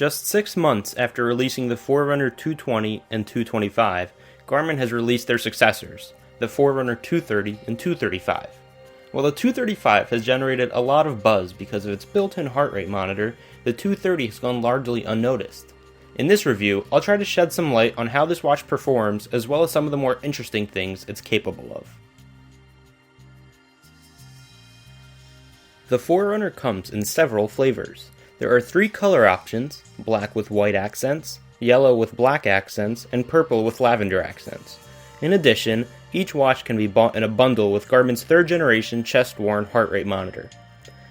Just 6 months after releasing the Forerunner 220 and 225, Garmin has released their successors, the Forerunner 230 and 235. While the 235 has generated a lot of buzz because of its built-in heart rate monitor, the 230 has gone largely unnoticed. In this review, I'll try to shed some light on how this watch performs as well as some of the more interesting things it's capable of. The Forerunner comes in several flavors. There are 3 color options: black with white accents, yellow with black accents, and purple with lavender accents. In addition, each watch can be bought in a bundle with Garmin's 3rd generation chest-worn heart rate monitor.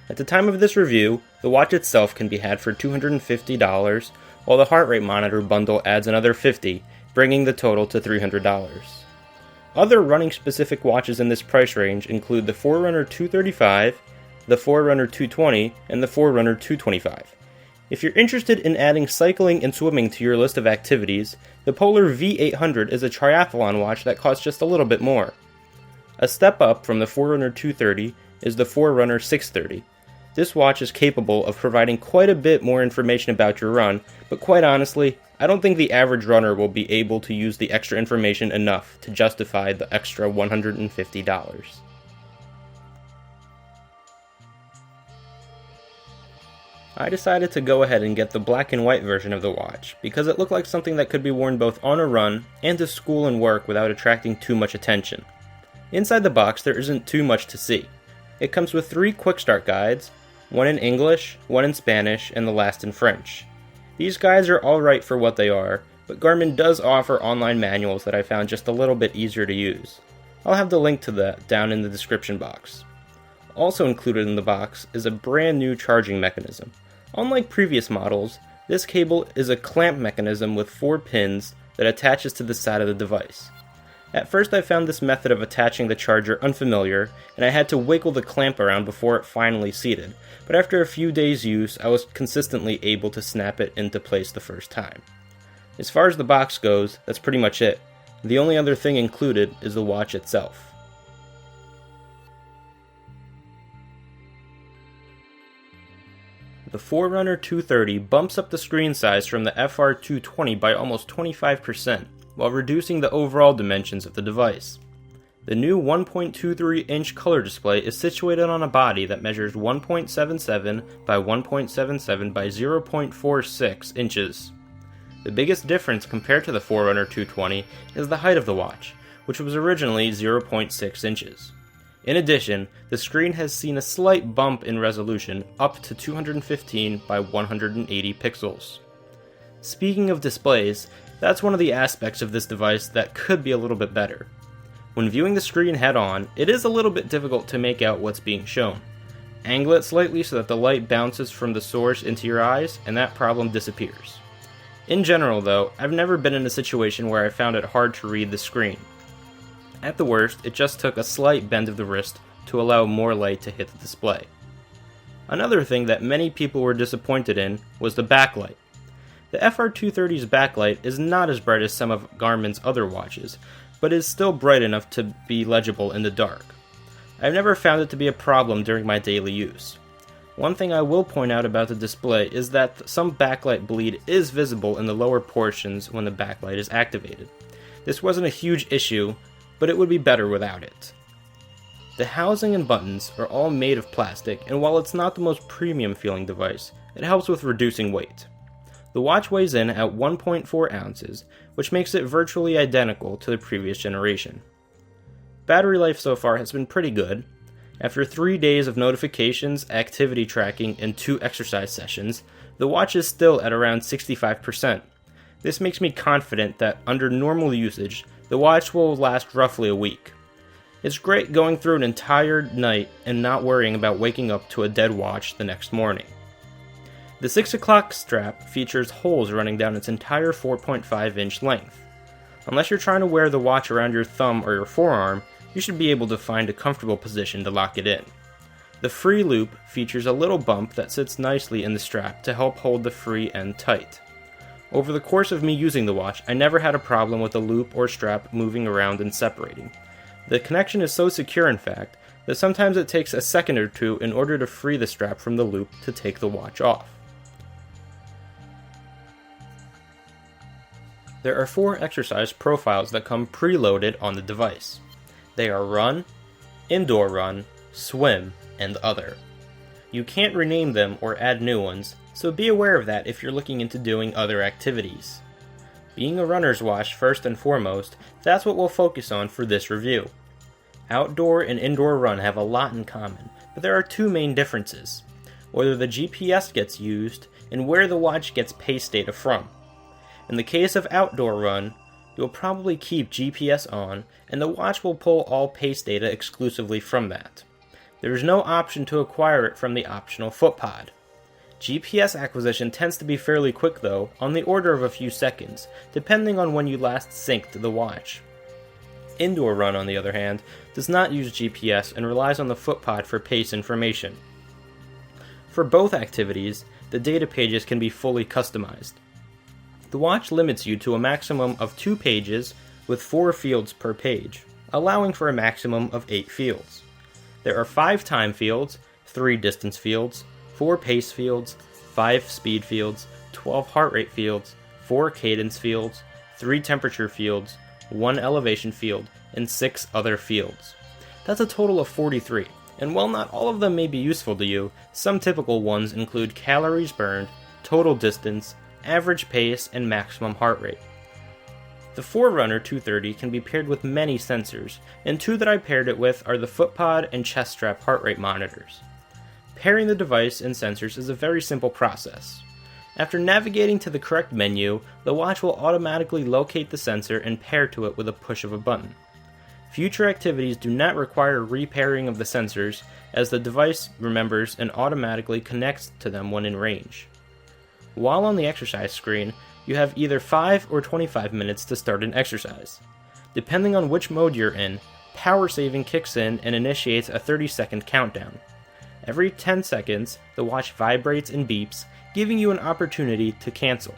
At the time of this review, the watch itself can be had for $250, while the heart rate monitor bundle adds another $50, bringing the total to $300. Other running-specific watches in this price range include the Forerunner 235, the Forerunner 220, and the Forerunner 225. If you're interested in adding cycling and swimming to your list of activities, the Polar V800 is a triathlon watch that costs just a little bit more. A step up from the Forerunner 230 is the Forerunner 630. This watch is capable of providing quite a bit more information about your run, but quite honestly, I don't think the average runner will be able to use the extra information enough to justify the extra $150. I decided to go ahead and get the black and white version of the watch because it looked like something that could be worn both on a run and to school and work without attracting too much attention. Inside the box there isn't too much to see. It comes with 3 quick start guides, one in English, one in Spanish, and the last in French. These guides are alright for what they are, but Garmin does offer online manuals that I found just a little bit easier to use. I'll have the link to that down in the description box. Also included in the box is a brand new charging mechanism. Unlike previous models, this cable is a clamp mechanism with 4 pins that attaches to the side of the device. At first I found this method of attaching the charger unfamiliar, and I had to wiggle the clamp around before it finally seated, but after a few days' use I was consistently able to snap it into place the first time. As far as the box goes, that's pretty much it. The only other thing included is the watch itself. The Forerunner 230 bumps up the screen size from the FR220 by almost 25%, while reducing the overall dimensions of the device. The new 1.23-inch color display is situated on a body that measures 1.77 by 1.77 by 0.46 inches. The biggest difference compared to the Forerunner 220 is the height of the watch, which was originally 0.6 inches. In addition, the screen has seen a slight bump in resolution up to 215 by 180 pixels. Speaking of displays, that's one of the aspects of this device that could be a little bit better. When viewing the screen head-on, it is a little bit difficult to make out what's being shown. Angle it slightly so that the light bounces from the source into your eyes, and that problem disappears. In general though, I've never been in a situation where I found it hard to read the screen. At the worst, it just took a slight bend of the wrist to allow more light to hit the display. Another thing that many people were disappointed in was the backlight. The FR230's backlight is not as bright as some of Garmin's other watches, but is still bright enough to be legible in the dark. I've never found it to be a problem during my daily use. One thing I will point out about the display is that some backlight bleed is visible in the lower portions when the backlight is activated. This wasn't a huge issue, but it would be better without it. The housing and buttons are all made of plastic, and while it's not the most premium feeling device, it helps with reducing weight. The watch weighs in at 1.4 ounces, which makes it virtually identical to the previous generation. Battery life so far has been pretty good. After 3 days of notifications, activity tracking, and 2 exercise sessions, the watch is still at around 65%. This makes me confident that under normal usage, the watch will last roughly a week. It's great going through an entire night and not worrying about waking up to a dead watch the next morning. The 6 o'clock strap features holes running down its entire 4.5-inch length. Unless you're trying to wear the watch around your thumb or your forearm, you should be able to find a comfortable position to lock it in. The free loop features a little bump that sits nicely in the strap to help hold the free end tight. Over the course of me using the watch, I never had a problem with the loop or strap moving around and separating. The connection is so secure, in fact, that sometimes it takes a second or two in order to free the strap from the loop to take the watch off. There are 4 exercise profiles that come preloaded on the device. They are Run, Indoor Run, Swim, and Other. You can't rename them or add new ones, so be aware of that if you're looking into doing other activities. Being a runner's watch first and foremost, that's what we'll focus on for this review. Outdoor and indoor run have a lot in common, but there are 2 main differences: whether the GPS gets used and where the watch gets pace data from. In the case of outdoor run, you'll probably keep GPS on, and the watch will pull all pace data exclusively from that. There is no option to acquire it from the optional footpod. GPS acquisition tends to be fairly quick though, on the order of a few seconds, depending on when you last synced the watch. Indoor run, on the other hand, does not use GPS and relies on the footpod for pace information. For both activities, the data pages can be fully customized. The watch limits you to a maximum of 2 pages with 4 fields per page, allowing for a maximum of 8 fields. There are 5 time fields, 3 distance fields, 4 pace fields, 5 speed fields, 12 heart rate fields, 4 cadence fields, 3 temperature fields, 1 elevation field, and 6 other fields. That's a total of 43, and while not all of them may be useful to you, some typical ones include calories burned, total distance, average pace, and maximum heart rate. The Forerunner 230 can be paired with many sensors, and 2 that I paired it with are the footpod and chest strap heart rate monitors. Pairing the device and sensors is a very simple process. After navigating to the correct menu, the watch will automatically locate the sensor and pair to it with a push of a button. Future activities do not require repairing of the sensors, as the device remembers and automatically connects to them when in range. While on the exercise screen, you have either 5 or 25 minutes to start an exercise. Depending on which mode you're in, power saving kicks in and initiates a 30-second countdown. Every 10 seconds, the watch vibrates and beeps, giving you an opportunity to cancel.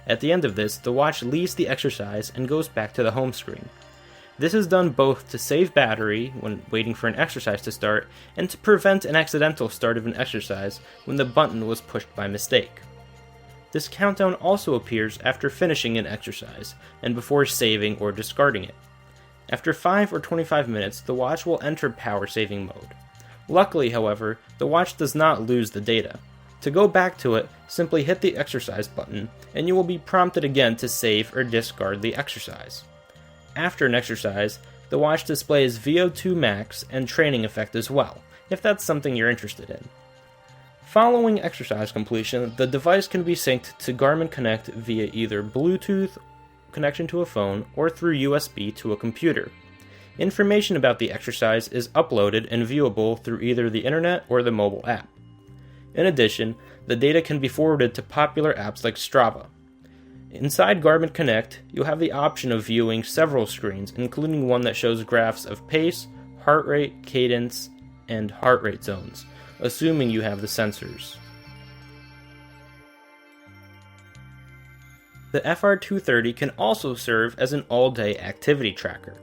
At the end of this, the watch leaves the exercise and goes back to the home screen. This is done both to save battery when waiting for an exercise to start, and to prevent an accidental start of an exercise when the button was pushed by mistake. This countdown also appears after finishing an exercise, and before saving or discarding it. After 5 or 25 minutes, the watch will enter power saving mode. Luckily, however, the watch does not lose the data. To go back to it, simply hit the exercise button, and you will be prompted again to save or discard the exercise. After an exercise, the watch displays VO2 max and training effect as well, if that's something you're interested in. Following exercise completion, the device can be synced to Garmin Connect via either Bluetooth connection to a phone or through USB to a computer. Information about the exercise is uploaded and viewable through either the internet or the mobile app. In addition, the data can be forwarded to popular apps like Strava. Inside Garmin Connect, you'll have the option of viewing several screens, including one that shows graphs of pace, heart rate, cadence, and heart rate zones, assuming you have the sensors. The FR230 can also serve as an all-day activity tracker.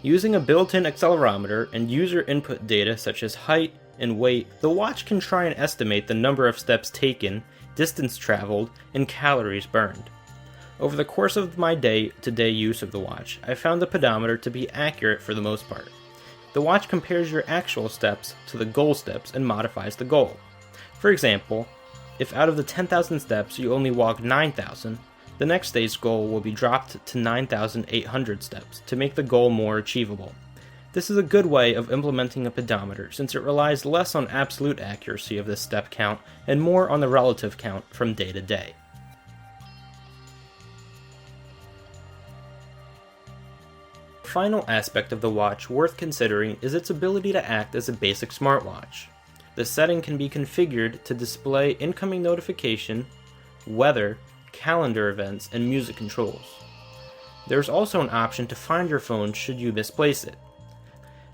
Using a built-in accelerometer and user input data such as height and weight, the watch can try and estimate the number of steps taken, distance traveled, and calories burned. Over the course of my day-to-day use of the watch, I found the pedometer to be accurate for the most part. The watch compares your actual steps to the goal steps and modifies the goal. For example, if out of the 10,000 steps you only walk 9,000, the next day's goal will be dropped to 9,800 steps to make the goal more achievable. This is a good way of implementing a pedometer since it relies less on absolute accuracy of the step count and more on the relative count from day to day. The final aspect of the watch worth considering is its ability to act as a basic smartwatch. The setting can be configured to display incoming notification, weather, calendar events, and music controls. There's also an option to find your phone should you misplace it.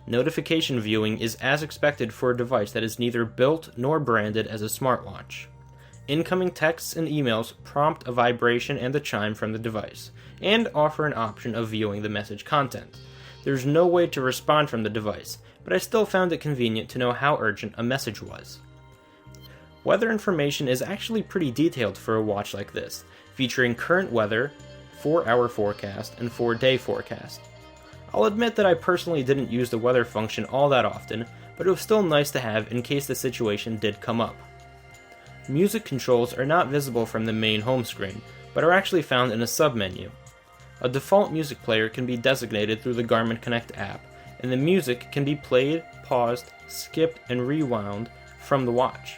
Notification viewing is as expected for a device that is neither built nor branded as a smartwatch. Incoming texts and emails prompt a vibration and a chime from the device, and offer an option of viewing the message content. There's no way to respond from the device, but I still found it convenient to know how urgent a message was. Weather information is actually pretty detailed for a watch like this, featuring current weather, 4-hour forecast, and 4-day forecast. I'll admit that I personally didn't use the weather function all that often, but it was still nice to have in case the situation did come up. Music controls are not visible from the main home screen, but are actually found in a submenu. A default music player can be designated through the Garmin Connect app, and the music can be played, paused, skipped, and rewound from the watch.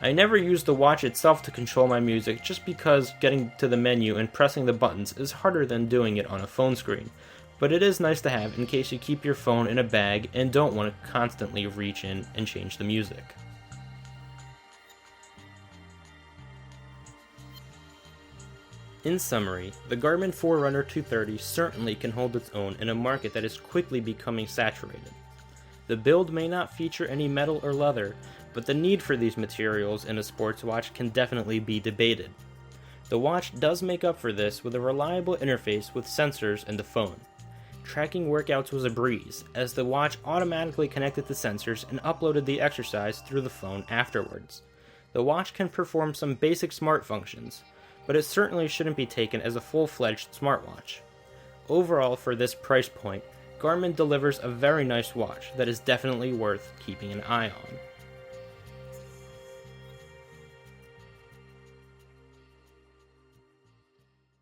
I never use the watch itself to control my music just because getting to the menu and pressing the buttons is harder than doing it on a phone screen, but it is nice to have in case you keep your phone in a bag and don't want to constantly reach in and change the music. In summary, the Garmin Forerunner 230 certainly can hold its own in a market that is quickly becoming saturated. The build may not feature any metal or leather, but the need for these materials in a sports watch can definitely be debated. The watch does make up for this with a reliable interface with sensors and the phone. Tracking workouts was a breeze, as the watch automatically connected the sensors and uploaded the exercise through the phone afterwards. The watch can perform some basic smart functions, but it certainly shouldn't be taken as a full-fledged smartwatch. Overall, for this price point, Garmin delivers a very nice watch that is definitely worth keeping an eye on.